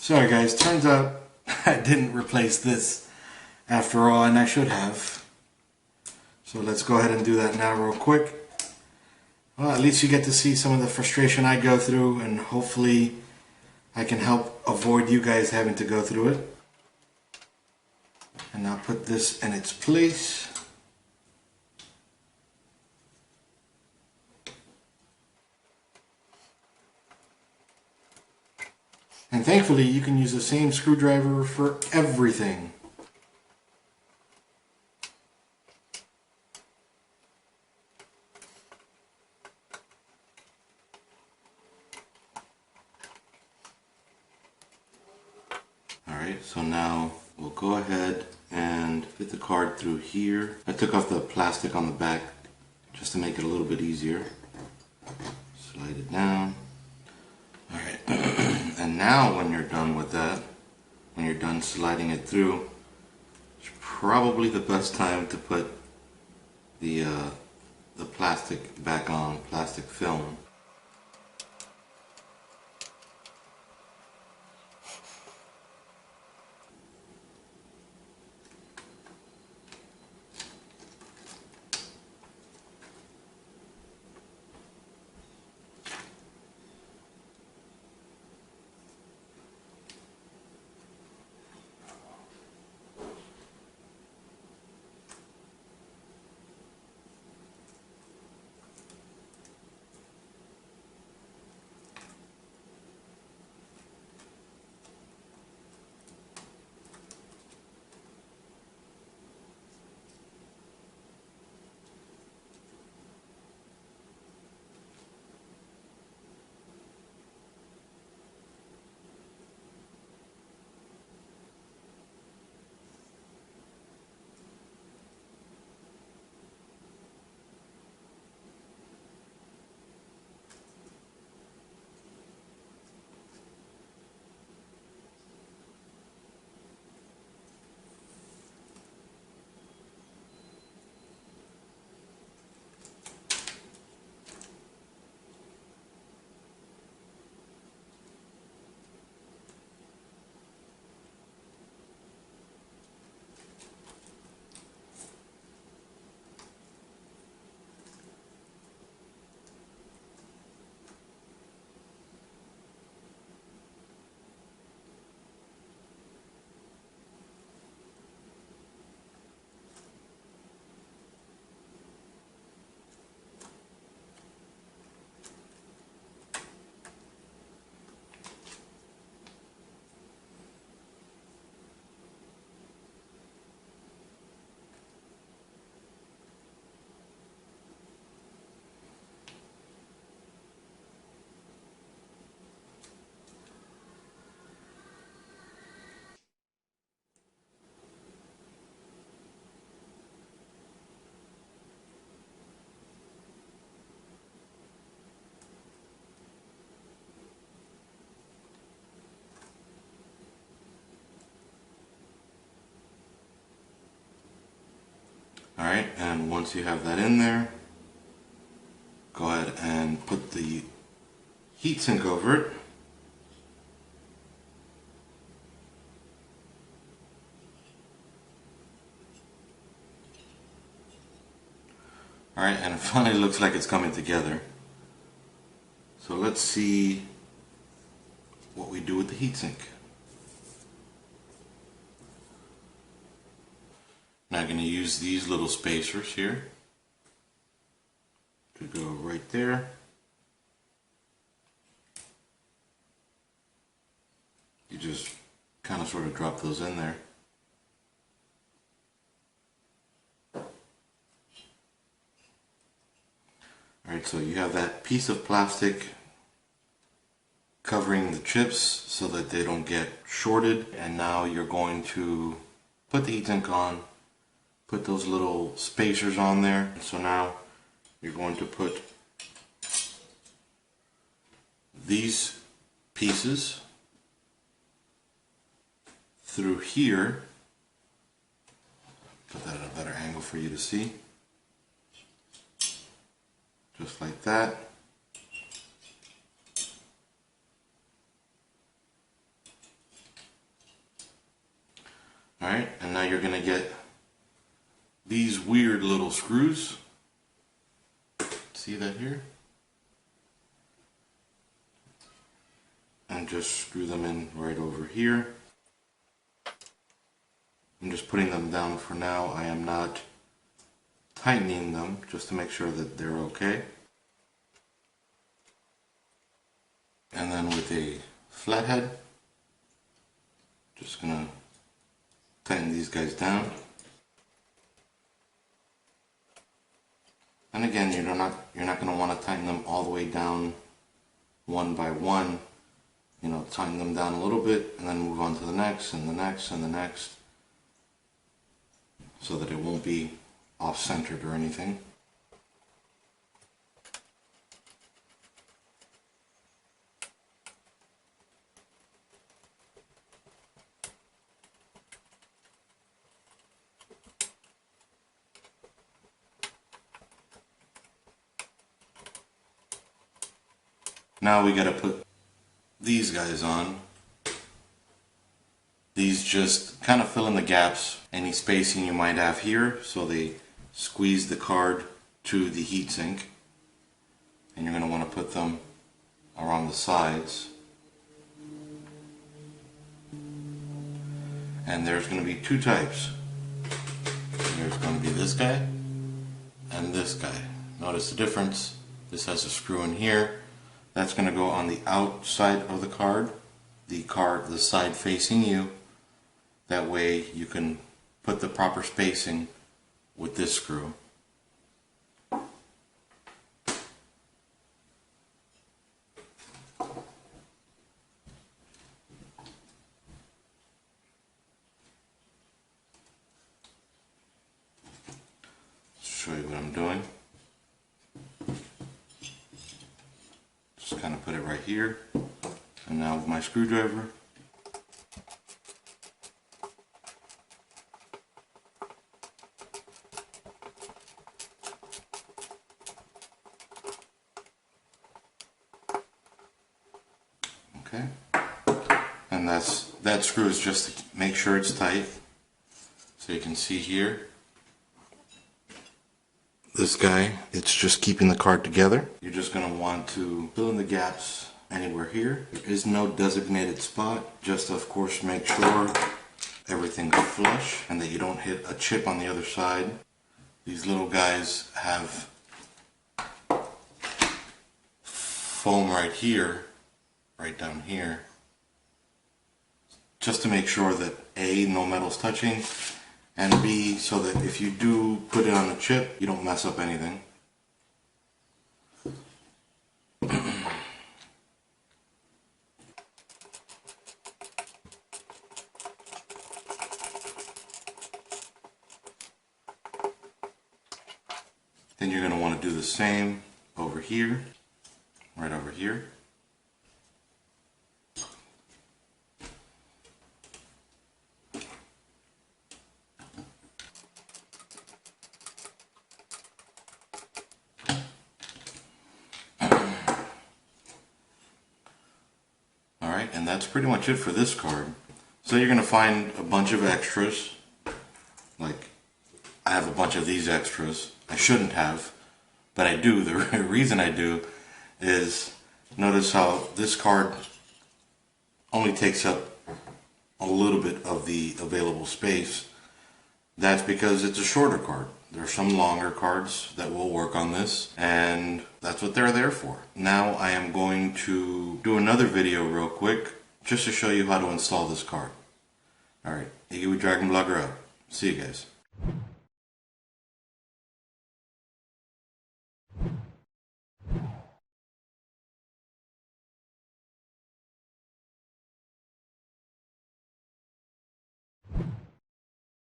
Sorry guys, turns out I didn't replace this after all, and I should have. So let's go ahead and do that now real quick. Well, at least you get to see some of the frustration I go through, and hopefully I can help avoid you guys having to go through it. And I'll put this in its place. And thankfully you can use the same screwdriver for everything. Alright, so now we'll go ahead and fit the card through here. I took off the plastic on the back just to make it a little bit easier. Slide it down. Alright, and now when you're done with that, when you're done sliding it through, it's probably the best time to put the plastic back on, plastic film. Alright, and once you have that in there, go ahead and put the heatsink over it. Alright, and it finally looks like it's coming together. So let's see what we do with the heatsink. Now I'm going to use these little spacers here to go right there. You just kind of sort of drop those in there. Alright, so you have that piece of plastic covering the chips so that they don't get shorted, and now you're going to put the heatsink on, put those little spacers on there. So now you're going to put these pieces through here. Put that at a better angle for you to see. Just like that. Alright, and now you're going to get these weird little screws. See that here? And just screw them in right over here. I'm just putting them down for now. I am not tightening them, just to make sure that they're okay. And then with a flathead, just gonna tighten these guys down. And again, you're not gonna want to tighten them all the way down one by one. You know, tighten them down a little bit and then move on to the next and the next and the next, so that it won't be off-centered or anything. Now we gotta put these guys on. These just kind of fill in the gaps, any spacing you might have here, so they squeeze the card to the heatsink. And you're going to want to put them around the sides. And there's going to be two types. There's going to be this guy and this guy. Notice the difference. This has a screw in here. That's going to go on the outside of the card, the side facing you. That way you can put the proper spacing with this screw. Show you what I'm doing. Just kind of put it right here. And now with my screwdriver, okay, and that screw is just to make sure it's tight. So you can see here, this guy, it's just keeping the card together. You're just going to want to fill in the gaps anywhere here. There is no designated spot. Just of course make sure everything's flush and that you don't hit a chip on the other side. These little guys have foam right here, right down here, just to make sure that A, no metal's touching, and B, so that if you do put it on a chip, you don't mess up anything. Then you're going to want to do the same over here, right over here. Alright, and that's pretty much it for this card. So you're going to find a bunch of extras. Like, I have a bunch of these extras. I shouldn't have, but I do. The reason I do is, notice how this card only takes up a little bit of the available space. That's because it's a shorter card. There are some longer cards that will work on this, and that's what they're there for. Now I am going to do another video real quick, just to show you how to install this card. Alright, Iggy with Dragon Blogger out. See you guys.